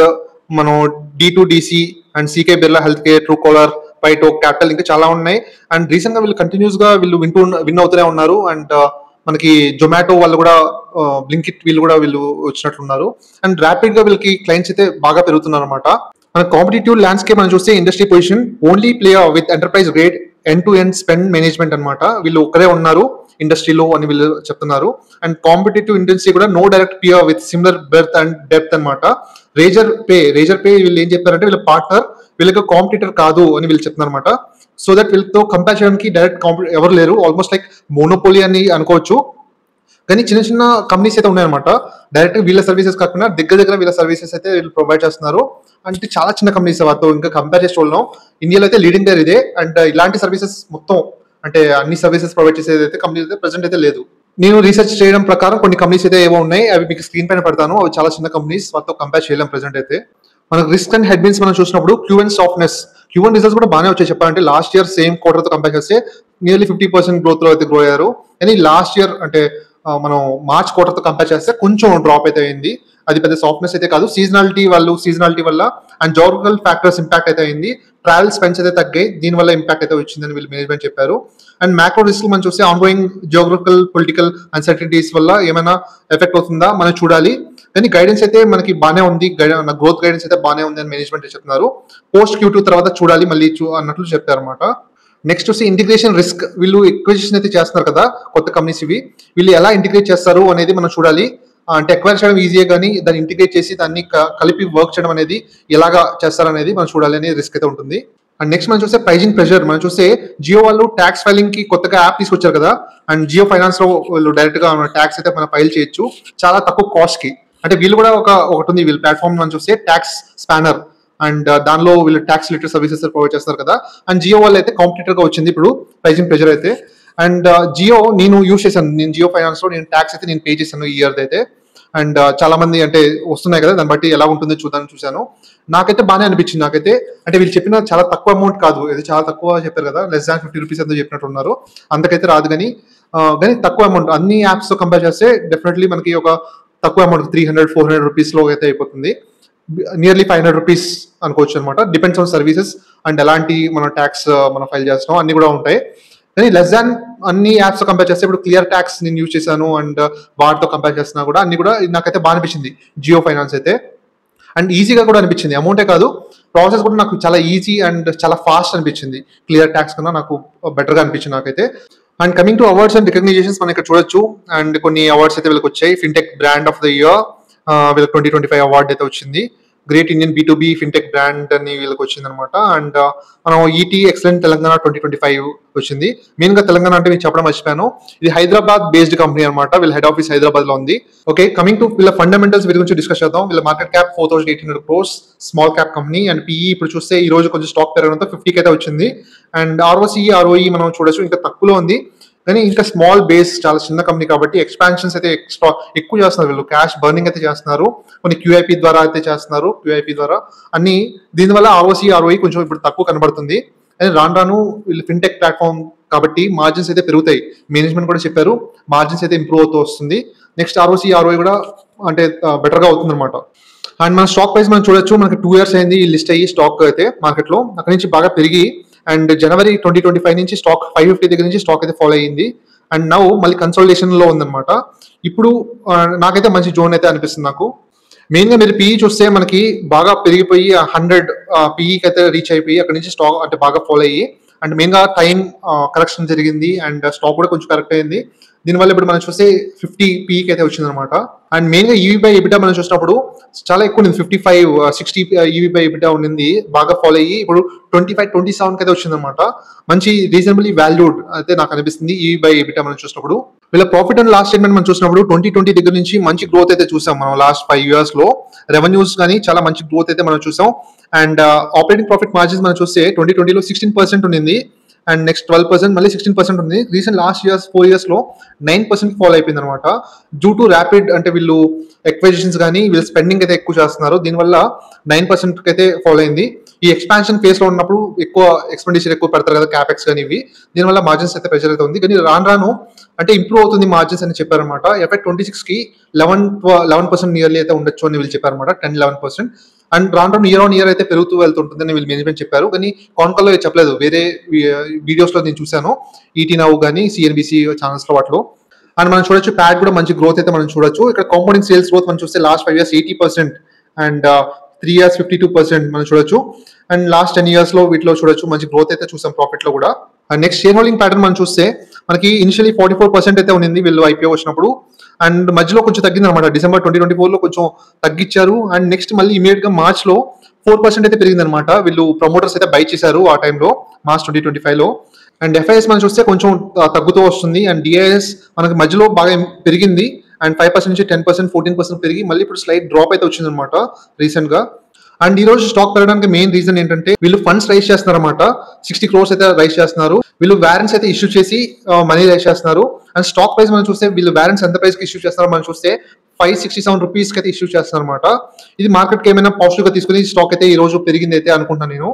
మనం D2DC and CK Birla health care, Truecaller, పైటో క్యాపిటల్ ఇంకా చాలా ఉన్నాయి. అండ్ రీసెంట్ గా వీళ్ళు కంటిన్యూస్ గా వీళ్ళు విన్ అవుతూనే ఉన్నారు. అండ్ మనకి జొమాటో వాళ్ళు కూడా బ్లింకిట్ వీళ్ళు వచ్చినట్లున్నారు. అండ్ ర్యాపిడ్ గా వీళ్ళకి క్లయింట్స్ అయితే బాగా పెరుగుతున్నారు అనమాట. మన కాంపిటేటివ్ ల్యాండ్స్కేప్ మనం చూస్తే industry position only player with enterprise grade end to end spend management అనమాట. వీళ్ళు ఒక్కరే ఉన్నారు ఇండస్ట్రీలో అని వీళ్ళు చెప్తున్నారు. అండ్ కాంపిటేటివ్ ఇండస్ట్రీ కూడా no direct peer with similar breadth and depth అనమాట. రేజర్ పే వీళ్ళు ఏం చెప్పారంటే వీళ్ళ పార్ట్నర్ వీళ్ళకి కాంపిటీటర్ కాదు అని వీళ్ళు చెప్తున్నారు అనమాట. సో దట్ వీళ్ళతో కంపేర్ చేయడానికి డైరెక్ట్ ఎవరు లేరు, ఆల్మోస్ట్ లైక్ మోనోపోలీ అని అనుకోవచ్చు. కానీ చిన్న చిన్న కంపెనీస్ అయితే ఉన్నాయన్నమాట. డైరెక్ట్ వీళ్ళ సర్వీసెస్ కాకుండా దగ్గర వీళ్ళ సర్వీసెస్ అయితే వీళ్ళు ప్రొవైడ్ చేస్తున్నారు. అంటే చాలా చిన్న కంపెనీస్ వాటితో ఇంకా కంపేర్ చేసి చూడడం. ఇండియాలో అయితే లీడింగ్ దేర్ ఇదే. అండ్ ఇలాంటి సర్వీసెస్ మొత్తం అంటే అన్ని సర్వీసెస్ ప్రొవైడ్ చేసేది అయితే కంపెనీ అయితే ప్రెసెంట్ అయితే లేదు. నేను రీసెర్చ్ చేయడం ప్రకారం కొన్ని కంపెనీస్ అయితే ఏవో ఉన్నాయి, అవి మీకు స్క్రీన్ పైన పెడతాను. అవి చాలా చిన్న కంపెనీస్, వాటితో కంపేర్ చేయలేం ప్రెసెంట్ అయితే. మనకు రిస్క్ అండ్ హెడ్విన్స్ మనం చూసినప్పుడు Q1 సాఫ్ట్నెస్, Q1 రిజల్ట్స్ కూడా బాగానే వచ్చాయి చెప్పాలంటే. లాస్ట్ ఇయర్ సేమ్ క్వార్టర్ తో కంపేర్ చేస్తే నియర్లీ 50% గ్రోత్ లో అయితే గ్రో అయ్యారు. కానీ లాస్ట్ ఇయర్ అంటే మనం మార్చ్ క్వార్టర్ తో కంపేర్ చేస్తే కొంచెం డ్రాప్ అయితే అయింది. అది పెద్ద సాఫ్ట్నెస్ అయితే కాదు, సీజనాలిటీ వల్ల అండ్ జోగ్రఫికల్ ఫ్యాక్టర్స్ ఇంపాక్ట్ అయితే అయింది. ట్రావెల్ స్పెండ్స్ అయితే తగ్గాయి, దీనివల్ల ఇంపాక్ట్ అయితే వచ్చిందని వీళ్ళు మేనేజ్మెంట్ చెప్పారు. అండ్ మ్యాక్రో రిస్క్ మనం చూస్తే ఆన్గోయింగ్ జియోగ్రఫికల్ పొలిటికల్ అన్సర్టనిటీస్ వల్ల ఏమైనా ఎఫెక్ట్ అవుతుందా మనం చూడాలి. కానీ గైడెన్స్ అయితే మనకి బాగానే ఉంది, గ్రోత్ గైడెన్స్ అయితే బాగానే ఉంది అని మేనేజ్మెంట్ చెప్తున్నారు. పోస్ట్ Q2 తర్వాత చూడాలి మళ్ళీ అన్నట్లు చెప్పారు అనమాట. నెక్స్ట్ వచ్చి ఇంటిగ్రేషన్ రిస్క్. వీళ్ళు ఎక్విజిషన్ అయితే చేస్తున్నారు కదా కొత్త కంపెనీస్, వీళ్ళు ఎలా ఇంటిగ్రేట్ చేస్తారు అనేది మనం చూడాలి. అంటే ఎక్వైర్ చేయడం ఈజీయే కానీ దాన్ని ఇంటిగ్రేట్ చేసి దాన్ని కలిపి వర్క్ చేయడం అనేది ఎలాగా చేస్తారనేది మనం చూడాలి అనే రిస్క్ అయితే ఉంటుంది. అండ్ నెక్స్ట్ మనం చూస్తే ప్రైజింగ్ ప్రెషర్. మనం చూస్తే జియో వాళ్ళు ట్యాక్స్ ఫైలింగ్ కి కొత్తగా యాప్ తీసుకొచ్చారు కదా. అండ్ జియో ఫైనాన్స్ లో వీళ్ళు డైరెక్ట్ గా ట్యాక్స్ అయితే మనం ఫైల్ చేయొచ్చు చాలా తక్కువ కాస్ట్ కి. అంటే వీళ్ళు కూడా ఒకటి ఉంది వీళ్ళ ప్లాట్ఫామ్ మనం చూస్తే ట్యాక్స్ స్పానర్. అండ్ దానిలో వీళ్ళు ట్యాక్స్ రిలేటెడ్ సర్వీసెస్ ప్రొవైడ్ చేస్తారు కదా. అండ్ జియో వాళ్ళు అయితే కాంపిటీటర్ గా వచ్చింది ఇప్పుడు ప్రైజింగ్ ప్రెషర్ అయితే. అండ్ జియో నేను యూస్ చేశాను. నేను జియో ఫైనాన్స్ లో నేను ట్యాక్స్ అయితే నేను పే చేశాను ఈ ఇయర్ అయితే. అండ్ చాలా మంది అంటే వస్తున్నాయి కదా, దాన్ని బట్టి ఎలా ఉంటుందో చూశాను. నాకైతే బాగానే అనిపించింది. నాకైతే అంటే వీళ్ళు చెప్పిన చాలా తక్కువ అమౌంట్ కాదు, ఇది చాలా తక్కువ చెప్పారు కదా, less than 50 రూపీస్ ఎంతో చెప్పినట్టు ఉన్నారు. అంతకైతే రాదు కానీ కానీ తక్కువ అమౌంట్ అన్ని యాప్స్ తో కంపేర్ చేస్తే డెఫినెట్లీ మనకి ఒక తక్కువ అమౌంట్ 300-400 రూపీస్ లో అయితే అయిపోతుంది. నియర్లీ 500 రూపీస్ అనుకోవచ్చు అనమాట. డిపెండ్స్ ఆన్ సర్వీసెస్ అండ్ ఎలాంటి మన ట్యాక్స్ మనం ఫైల్ చేస్తాం అన్ని కూడా ఉంటాయి. కానీ లెస్ దాన్ అన్ని యాప్స్ కంపేర్ చేస్తే ఇప్పుడు క్లియర్ ట్యాక్స్ నేను యూజ్ చేశాను అండ్ వాటితో కంపేర్ చేస్తున్నా కూడా అన్ని కూడా నాకైతే బాగా అనిపించింది జియో ఫైనాన్స్ అయితే. అండ్ ఈజీగా కూడా అనిపించింది, అమౌంటే కాదు ప్రాసెస్ కూడా నాకు చాలా ఈజీ అండ్ చాలా ఫాస్ట్ అనిపించింది. క్లియర్ ట్యాక్స్ కన్నా నాకు బెటర్గా అనిపించింది నాకైతే. And coming to awards and recognitions మనం ఇక్కడ చూడొచ్చు. అండ్ కొన్ని అవార్డ్స్ అయితే వీళ్ళకి వచ్చాయి. Fintech brand of the year వీళ్ళకి 2025 అవార్డు అయితే వచ్చింది. Great Indian B2B fintech brand అని వీళ్ళకి వచ్చింది అనమాట. అండ్ మనం ఈటీ ఎక్సలెంట్ తెలంగాణ 2025 వచ్చింది. మెయిన్ గా తెలంగాణ అంటే నేను చెప్పడం మర్చిపోయాను, ఇది హైదరాబాద్ బేస్డ్ కంపెనీ అనమాట. వీళ్ళ హెడ్ ఆఫీస్ హైదరాబాద్ లో ఉంది. ఓకే, కమింగ్ టు వీళ్ళ ఫండమెంటల్స్ వీరి గురించి డిస్కస్ చేద్దాం. వీళ్ళ market cap 4,800 crores, small cap company. And PE ఇప్పుడు చూస్తే ఈ రోజు కొంచెం స్టాక్ పెరగడంతో 50 అయితే వచ్చింది. అండ్ ROE మనం చూడొచ్చు ఇంకా తక్కువలో ఉంది, కానీ ఇంకా స్మాల్ బేస్, చాలా చిన్న కంపెనీ కాబట్టి ఎక్స్పాన్షన్స్ అయితే ఎక్కువ చేస్తున్నారు వీళ్ళు. క్యాష్ బర్నింగ్ అయితే చేస్తున్నారు, కొన్ని QIP ద్వారా అయితే చేస్తున్నారు. QIP ద్వారా అన్ని దీనివల్ల ROE కొంచెం ఇప్పుడు తక్కువ కనబడుతుంది. అండ్ రాను వీళ్ళు ఫిన్టెక్ ప్లాట్ఫామ్ కాబట్టి మార్జిన్స్ అయితే పెరుగుతాయి. మేనేజ్మెంట్ కూడా చెప్పారు మార్జిన్స్ అయితే ఇంప్రూవ్ అవుతూ వస్తుంది. నెక్స్ట్ ROE కూడా అంటే బెటర్గా అవుతుంది అనమాట. అండ్ మన స్టాక్ ప్రైస్ మనం చూడొచ్చు, మనకి 2 years అయింది ఈ లిస్ట్ అయ్యి స్టాక్ అయితే మార్కెట్ లో. అక్కడి నుంచి బాగా పెరిగి అండ్ జనవరి 2025 నుంచి స్టాక్ 550 దగ్గర నుంచి స్టాక్ అయితే ఫాలో అయ్యింది. అండ్ నౌ మళ్ళీ కన్సల్టేషన్ లో ఉందన్నమాట. ఇప్పుడు నాకైతే మంచి జోన్ అయితే అనిపిస్తుంది నాకు. మెయిన్ గా మీరు PE చూస్తే మనకి బాగా పెరిగిపోయి 100 PEకి అయితే రీచ్ అయిపోయి అక్కడ నుంచి స్టాక్ అంటే బాగా ఫాలో అయ్యి అండ్ మెయిన్ గా టైం కరెక్షన్ జరిగింది అండ్ స్టాక్ కూడా కొంచెం కరెక్ట్ అయింది. దీనివల్ల ఇప్పుడు మనం చూస్తే 50 PEకి అయితే వచ్చింది అనమాట. అండ్ మెయిన్ గా EV/EBITDA మనం చూసినప్పుడు చాలా ఎక్కువ ఉంది, 55-60 EV/EBITDA ఉండింది, బాగా ఫాలో అయ్యి ఇప్పుడు 25-27 అయితే వచ్చింది అనమాట. మంచి రీజనబుల్లీ వాల్యూడ్ అయితే నాకు అనిపిస్తుంది EV/EBITDA మనం చూసినప్పుడు. వీళ్ళ ప్రాఫిట్ అండ్ లాస్ట్ స్టేట్మెంట్ మనం చూసినప్పుడు 2020 దగ్గర నుంచి మంచి గ్రోత్ అయితే చూసాం మనం. లాస్ట్ 5 years లో రెవెన్యూస్ కానీ చాలా మంచి గ్రోత్ అయితే మనం చూసాం. అండ్ ఆపరేటింగ్ ప్రాఫిట్ మార్జిన్స్ మనం చూస్తే 2020లో 16% ఉండింది అండ్ నెక్స్ట్ 12%, మళ్ళీ 16% ఉంది. రీసెంట్ లాస్ట్ 4 years లో 9% ఫాలో అయిపోయింది అనమాట. డ్యూ టు ర్యాపిడ్ అంటే వీళ్ళు ఎక్విజిషన్స్ కానీ వీళ్ళు స్పెండింగ్ అయితే ఎక్కువ చేస్తున్నారు, దీనివల్ల 9% అయితే ఫాలో అయింది. ఈ ఎక్స్పాన్షన్ ఫేస్ లో ఉన్నప్పుడు ఎక్కువ ఎక్స్పెండిచర్ ఎక్కువ పెడతారు కదా, క్యాపెక్స్ కానీ ఇవి, దీనివల్ల మార్జిన్స్ అయితే ప్రెషర్ అయితే ఉంది. కానీ రాను అంటే ఇంప్రూవ్ అవుతుంది మార్జిన్స్ అని చెప్పారనమాట. FY26 కి 11% నియర్లీ అయితే ఉండొచ్చు అని వీళ్ళు చెప్పారనమాట, 10-11%. అండ్ రాను ఇయర్ ఆన్ ఇయర్ అయితే పెరుగుతూ వెళ్తుంటుందని వీళ్ళు మేనేజ్మెంట్ చెప్పారు. కానీ కాన్కాల్లో చెప్పలేదు, వేరే వీడియోస్ లో నేను చూశాను, ఈటీ నౌ కానీ CNBC ఛానల్స్ లో వాటిలో. అండ్ మనం చూడొచ్చు ప్యాడ్ కూడా మంచి గ్రోత్ అయితే మనం చూడొచ్చు. ఇక్కడ కాంపౌండింగ్ సేల్స్ గ్రోత్ మనం చూస్తే లాస్ట్ 5 years 80% అండ్ 3 years 52% మనం చూడొచ్చు. అండ్ లాస్ట్ 10 years లో వీటిలో చూడొచ్చు మంచి గ్రోత్ అయితే చూసాం ప్రాఫిట్ లో కూడా. And next share holding pattern మనం చూస్తే మనకి ఇనిషియలీ 44% అయితే ఉంది వీళ్ళు IPO వచ్చినప్పుడు. అండ్ మధ్యలో కొంచెం తగ్గింది అనమాట, December 2024 లో కొంచెం తగ్గించారు. అండ్ నెక్స్ట్ మళ్ళీ ఇమీడియట్ గా మార్చ్ లో 4% అయితే పెరిగింది అనమాట. వీళ్ళు ప్రమోటర్స్ అయితే బై చేశారు ఆ టైంలో, మార్చ్ 2025 లో. అండ్ FIS మనం చూస్తే కొంచెం తగ్గుతూ వస్తుంది. అండ్ DIS మనకి మధ్యలో బాగా పెరిగింది అండ్ 5% నుంచి 10%, 14% పెరిగి మళ్ళీ ఇప్పుడు స్లైట్ డ్రాప్ అయితే వచ్చింది అనమాట రీసెంట్ గా. అండ్ ఈ రోజు స్టాక్ పెరగడానికి మెయిన్ రీజన్ ఏంటంటే వీళ్ళు ఫండ్స్ రైజ్ చేస్తున్నారు అనమాట. 60 crores అయితే రైజ్ చేస్తున్నారు. వీళ్ళు వారెంట్స్ అయితే ఇష్యూ చేసి మనీ రైజ్ చేస్తున్నారు. అండ్ స్టాక్ ప్రైస్ మనం చూస్తే వీళ్ళు వారెంట్స్ ఎంత ప్రైస్ కి ఇష్యూ చేస్తారో మనం చూస్తే 567 రూపీస్ కి అయితే ఇష్యూ చేస్తున్నారు అనమాట. ఇది మార్కెట్ కి ఏమైనా పాజిటివ్ గా తీసుకుని స్టాక్ అయితే ఈ రోజు పెరిగింది అయితే అనుకుంటున్నాను నేను.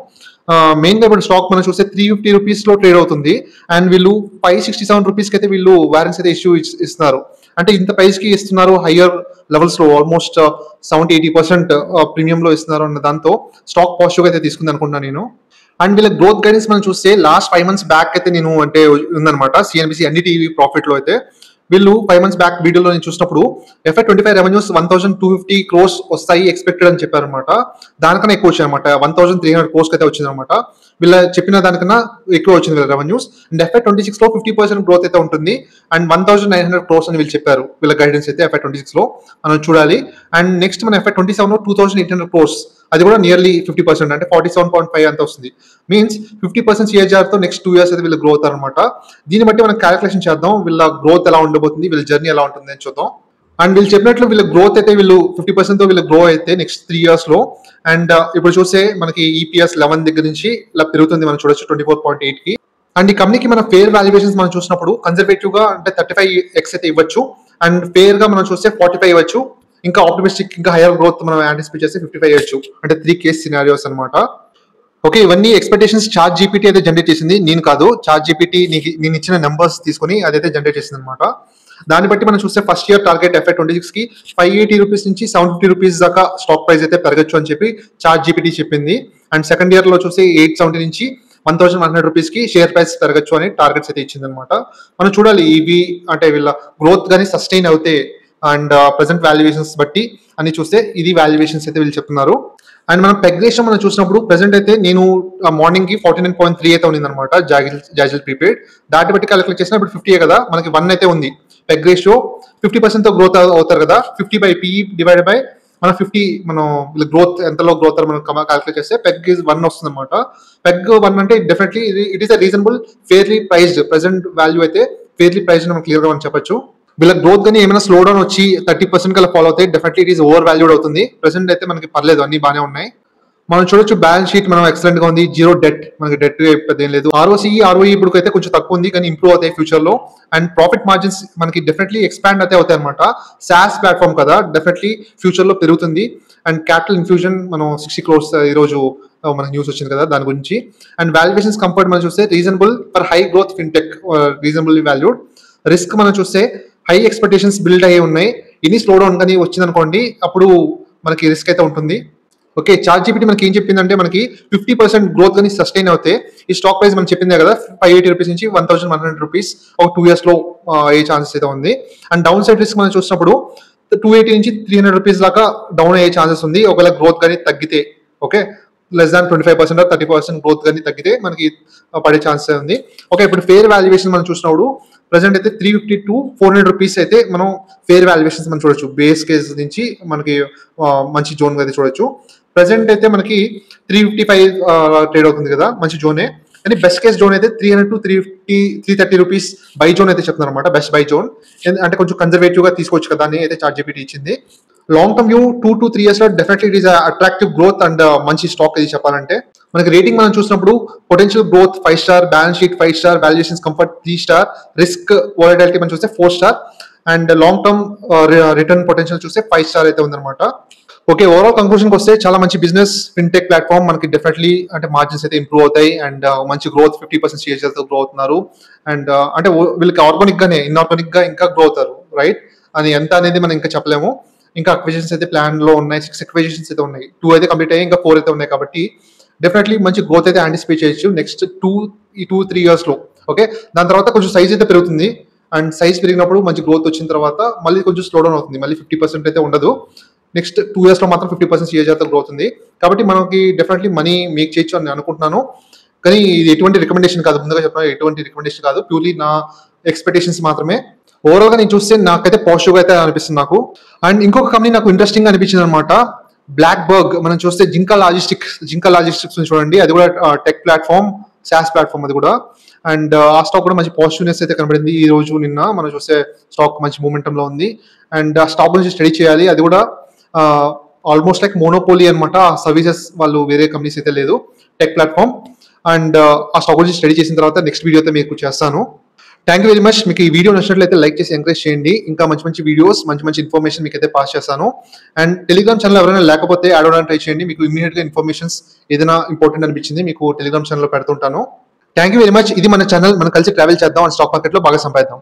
మెయిన్ గా ఇప్పుడు స్టాక్ మనం చూస్తే 350 రూపీస్ లో ట్రేడ్ అవుతుంది. అండ్ వీళ్ళు 567 రూపీస్ కి అయితే వీళ్ళు వారెంట్స్ అయితే ఇష్యూ ఇస్తున్నారు. అంటే ఇంత ప్రైస్ కి ఇస్తున్నారు, హయ్యర్ లెవెల్స్ లో ఆల్మోస్ట్ 70-80% ప్రీమియం లో ఇస్తున్నారు అన్న దాంతో స్టాక్ పాజిటివ్ అయితే తీసుకుంది అనుకుంటున్నాను నేను. అండ్ వీళ్ళ గ్రోత్ గైడెన్స్ మనం చూస్తే లాస్ట్ 5 months బ్యాక్ అయితే నేను అంటే ఉందన్నమాట CNBC NDTV ప్రాఫిట్ లో అయితే. వీళ్ళు 5 months బ్యాక్ వీడియోలో నేను చూసినప్పుడు FY25 రెవెన్యూస్ 1250 crores వస్తాయి ఎక్స్పెక్టెడ్ అని చెప్పారు అనమాట. దానికన్నా ఎక్కువ వచ్చాయి అనమాట, 1300 crores అయితే వచ్చింది అనమాట. వీళ్ళ చెప్పిన దానికన్నా ఎక్కువ వచ్చింది వీళ్ళ రెవెన్యూస్. అండ్ FY26 లో 50% గ్రోత్ అయితే ఉంటుంది అండ్ 1900 crores అని వీళ్ళు చెప్పారు వీళ్ళ గైడెన్స్ అయితే FY26 లో మనం చూడాలి. అండ్ నెక్స్ట్ మన FY27 లో 2800 crores, అది కూడా నియర్లీ 50% అంటే 47.5 అంత వస్తుంది. మీన్స్ 50% CAGR తో నెక్స్ట్ 2 years అయితే వీళ్ళు గ్రోత్ అనమాట. దీన్ని బట్టి మనం క్యాలిక్యులేషన్ చేద్దాం వీళ్ళ గ్రోత్ ఎలా ఉండబోతుంది, వీళ్ళ జర్నీ ఎలా ఉంటుంది అని చూద్దాం. అండ్ వీళ్ళు చెప్పినట్లు వీళ్ళ గ్రోత్ అయితే వీళ్ళు 50% తో వీళ్ళ గ్రో అయితే నెక్స్ట్ 3 years లో. అండ్ ఇప్పుడు చూస్తే మనకి EPS 11 దగ్గర నుంచి ఇలా పెరుగుతుంది మనం చూడొచ్చు 24.8 కి. అండ్ ఈ కంపెనీకి మన ఫేర్ వాల్యుయేషన్స్ మనం చూసినప్పుడు కన్జర్వేటివ్ గా అంటే 35x అయితే ఇవ్వచ్చు, అండ్ ఫేర్ గా మనం చూస్తే 45 ఇవ్వచ్చు, ఇంకా ఆప్టిమిస్టిక్ ఇంకా హైయర్ గ్రోత్ మనం యాంటిసిపేట్ చేస్తే 55 ఇవ్వచ్చు. అంటే 3 కేస్ సినారియోస్ అనమాట. ఓకే, ఇవన్నీ ఎక్స్పెక్టేషన్స్ చార్ట్ జీపీటీ అయితే జనరేట్ చేసింది, నేను కాదు. చార్ట్ జీపీటీ నేను ఇచ్చిన నెంబర్స్ తీసుకొని అదైతే జనరేట్ చేసింది అనమాట. దాన్ని బట్టి మనం చూస్తే ఫస్ట్ ఇయర్ టార్గెట్ FY26 కి 580 రూపీస్ నుంచి 750 రూపీస్ దాకా స్టాక్ ప్రైస్ అయితే పెరగచ్చు అని చెప్పి చార్ట్ జీపీటీ చెప్పింది. అండ్ సెకండ్ ఇయర్ లో చూస్తే 870 నుంచి 1100 రూపీస్ కి షేర్ ప్రైస్ పెరగచ్చు అని టార్గెట్స్ అయితే ఇచ్చింది అనమాట. మనం చూడాలి ఇవి అంటే వీళ్ళ గ్రోత్ కానీ సస్టైన్ అవుతే అండ్ ప్రెసెంట్ వాల్యుయేషన్స్ బట్టి అని చూస్తే ఇది వాల్యుయేషన్స్ అయితే వీళ్ళు చెప్తున్నారు. అండ్ మనం పెగ్ రేషియో మనం చూసినప్పుడు ప్రెసెంట్ అయితే నేను మార్నింగ్ కి 49.3 అయితే ఉంది అనమాట జాజిల్ ప్రీపెయిడ్. దాటి బట్టి క్యాలిక్యులేట్ చేసిన ఇప్పుడు 50 కదా, మనకి 1 అయితే ఉంది. పెగ్ రేషియో 50% తో గ్రోత్ అవుతారు కదా, 50 by PE డివైడెడ్ బై మన 50 మనం గ్రోత్ ఎంతలో గ్రోత్ మనం క్యాలిక్యులేట్ చేస్తే పెగ్ ఇస్ 1 వస్తుంది అనమాట. పెగ్ 1 అంటే definitely it is a reasonable fairly priced, present value అయితే ఫేర్లీ ప్రైస్డ్ మనం క్లియర్ గా మనం చెప్పొచ్చు. వీళ్ళ గ్రోత్ కానీ ఏమైనా స్లో డౌన్ వచ్చి 30% కల్లా ఫాలో అవుతాయి, definitely it is over valued అవుతుంది. ప్రెసెంట్ అయితే మనకి పర్లేదు, అన్ని బాగానే ఉన్నాయి. మనం చూడొచ్చు బ్యాలెన్స్ షీట్ మనం ఎక్సలెంట్ గా ఉంది, జీరో డెట్, మనకి డెట్ పెద్ద ఏం లేదు. ROE ఇప్పుడు అయితే కొంచెం తక్కువ ఉంది కానీ ఇంప్రూవ్ అవుతాయి ఫ్యూచర్ లో. అండ్ ప్రాఫిట్ మార్జిన్స్ మనకి డెఫినెట్లీ ఎక్స్పాండ్ అయితే అవుతాయి అనమాట. సాస్ ప్లాట్ఫామ్ కదా, డెఫినెట్లీ ఫ్యూచర్ లో పెరుగుతుంది. అండ్ క్యాపిటల్ ఇన్ఫ్యూజన్ మనం 60 crores ఈ రోజు మనకి న్యూస్ వచ్చింది కదా దాని గురించి. అండ్ వాల్యుయేషన్స్ కంపేర్డ్ మనం చూస్తే reasonable for high growth fintech, reasonably valued. Risk మనం చూస్తే హై ఎక్స్పెక్టేషన్స్ బిల్డ్ అయ్యి ఉన్నాయి, ఎనీ స్లో డౌన్ కానీ వచ్చింది అనుకోండి అప్పుడు మనకి రిస్క్ అయితే ఉంటుంది. ఓకే, చార్ట్ జీపీటీ మనకి ఏం చెప్పిందంటే మనకి 50% గ్రోత్ కానీ సస్టైన్ అవుతే ఈ స్టాక్ ప్రైస్ మనం చెప్పిందే కదా 580 రూపీస్ నుంచి 1100 రూపీస్ ఒక 2 years లో అయ్యే ఛాన్సెస్ అయితే ఉంది. అండ్ డౌన్ సైడ్ రిస్క్ మనం చూసినప్పుడు 280 నుంచి 300 రూపీస్ దాకా డౌన్ అయ్యే ఛాన్సెస్ ఉంది ఒకవేళ గ్రోత్ కానీ తగ్గితే. ఓకే, లెస్ దాన్ 25% 30% గ్రోత్ కానీ తగ్గితే మనకి పడే ఛాన్సెస్ ఉంది. ఓకే, ఇప్పుడు ఫేర్ వాల్యుయేషన్ మనం చూసినప్పుడు ప్రెసెంట్ అయితే 350 to 400 రూపీస్ అయితే మనం ఫేర్ వాల్యుయేషన్స్ మనం చూడొచ్చు. బేస్ కేస్ నుంచి మనకి మంచి జోన్ అయితే చూడొచ్చు. ప్రెసెంట్ అయితే మనకి 355 ట్రేడ్ అవుతుంది కదా, మంచి జోనే. కానీ బెస్ట్ కేస్ జోన్ అయితే 300 to 330 రూపీస్ బై జోన్ అయితే చెప్తున్నారు అనమాట, బెస్ట్ బై జోన్. అంటే కొంచెం కన్జర్వేటివ్ గా తీసుకోవచ్చు కదా అని అయితే చార్ట్ జీపీటీ ఇచ్చింది. Long term view 2 to 3 years లో definitely it is attractive growth and మంచి స్టాక్ ఇది చెప్పాలంటే. మనకి రేటింగ్ మనం చూసినప్పుడు potential growth 5 star, balance sheet 5 star, valuations comfort 3 star, risk volatility మనం చూస్తే 4 star, and long term return potential చూస్తే 5 star అయితే ఉందన్నమాట. ఓకే, ఓవరాల్ కంక్లూషన్కి వస్తే చాలా మంచి బిజినెస్ ఫిన్టెక్ ప్లాట్ఫామ్, మనకి డెఫినెట్లీ అంటే మార్జిన్స్ అయితే ఇంప్రూవ్ అవుతాయి అండ్ మంచి గ్రోత్ 50% షేర్స్ తో గ్రో అవుతున్నారు. అండ్ అంటే వీళ్ళకి ఆర్గానిక్ గానే ఇన్ఆర్గానిక్ గా ఇంకా గ్రో అవుతారు, రైట్? అది ఎంత అనేది మనం ఇంకా చెప్పలేము. ఇంకా అక్విజిషన్స్ అయితే ప్లాన్ లో ఉన్నాయి, 6 అక్విజిషన్స్ అయితే ఉన్నాయి, 2 అయితే కంప్లీట్ అయ్యాయి, ఇంకా 4 అయితే ఉన్నాయి. కాబట్టి డెఫినెట్లీ మంచి గ్రోత్ అయితే యాంటిసిపేట్ చేయొచ్చు నెక్స్ట్ 2-3 years లో. ఓకే, దాని తర్వాత కొంచెం సైజ్ అయితే పెరుగుతుంది అండ్ సైజ్ పెరిగినప్పుడు మంచి గ్రోత్ వచ్చిన తర్వాత మళ్ళీ కొంచెం స్లో డౌన్ అవుతుంది, మళ్ళీ 50% అయితే ఉండదు. నెక్స్ట్ 2 years లో మాత్రం 50% CAGR గ్రోత్ ఉంది. కాబట్టి మనకి డెఫినెట్లీ మనీ మేక్ చేయొచ్చు అని అనుకుంటున్నాను. కానీ ఇది ఎటువంటి రికమెండేషన్ కాదు, ముందుగా చెప్పిన ఎటువంటి రికమెండేషన్ కాదు, ప్యూర్లీ నా ఎక్స్పెక్టేషన్స్ మాత్రమే. ఓవరాల్ గా నేను చూస్తే నాకైతే పాజిటివ్ అయితే అనిపిస్తుంది నాకు. అండ్ ఇంకొక కంపెనీ నాకు ఇంట్రెస్టింగ్ అనిపించింది అనమాట, బ్లాక్ బర్గ్. మనం చూస్తే జింకా లాజిస్టిక్స్ చూడండి, అది కూడా టెక్ ప్లాట్ఫామ్, సాస్ ప్లాట్ఫామ్ అది కూడా. అండ్ ఆ స్టాక్ కూడా మంచి పాజిటివ్నెస్ అయితే కనబడింది ఈ రోజు నిన్న. మనం చూస్తే స్టాక్ మంచి మూమెంటం లో ఉంది అండ్ ఆ స్టాక్ గురించి స్టడీ చేయాలి. అది కూడా ఆల్మోస్ట్ లైక్ మోనోపోలీ అనమాట, సర్వీసెస్ వాళ్ళు వేరే కంపెనీస్ అయితే లేదు, టెక్ ప్లాట్ఫామ్. అండ్ ఆ స్టాక్ గురించి స్టడీ చేసిన తర్వాత నెక్స్ట్ వీడియో అయితే మీకు చేస్తాను. Thank you very much. మీకు ఈ వీడియో నచ్చినట్లయితే లైక్ చేసి ఎంకరేజ్ చేయండి. ఇంకా మంచి వీడియోస్, మంచి ఇన్ఫర్మేషన్ మీకు అయితే పాస్ చేస్తాను. అండ్ టెలిగ్రామ్ ఛానల్ ఎవరైనా లేకపోతే యాడ్ అవ్వడానికి ట్రై చేయండి. మీకు ఇమీడియట్ గా ఇన్ఫర్మేషన్స్ ఏదైనా ఇంపార్టెంట్ అనిపించింది మీకు టెలిగ్రామ్ ఛానల్ లో పెడుతుంటాను. Thank you very much. ఇది మన ఛానల్, మనం కలిసి ట్రావెల్ చేద్దాం అండ్ స్టాక్ మార్కెట్ లో బాగా సంపాదిద్దాం.